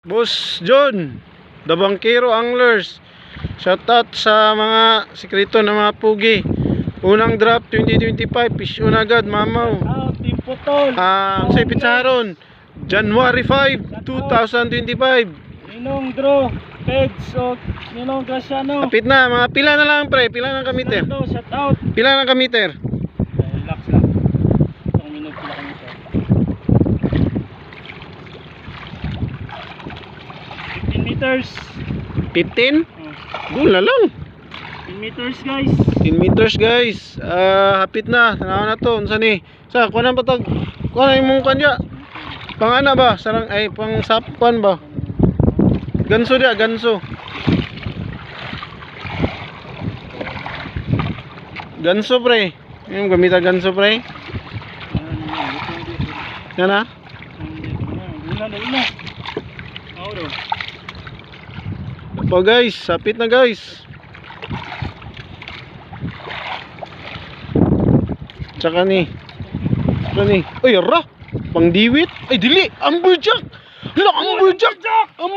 Boss John, The Bangkero Anglers. Shoutout sa mga sikreto ng mga pugi. Unang drop 2025, fish on agad, mamaw. Team Putol. Sa Pizarron, January 5, 2025. Ninong Draw, Peds, o Ninong Graciano. Kapit na, mga pila na lang pre, pila ng kamiter. Shout out. Pila ng kamiter. Relax lang. Itong minute pala kami sir. 15 meters. 15? Gula lang. 15 meters guys. 10 meters guys. Hapit na, tanaw na to. Unsa ni? Sa kunan patag. Kunan imong kanya. Pang ana ba? Sarang ay pang sapkuan ba? Ganso dia, ganso. Ganso pre. Yung gamita ganso pre. Yan na. Una. Auro. Po guys, sapit na guys. Tsaka ni. Uy, ara. Pang diwit. Ay dili, amberjack. Hala, amberjack.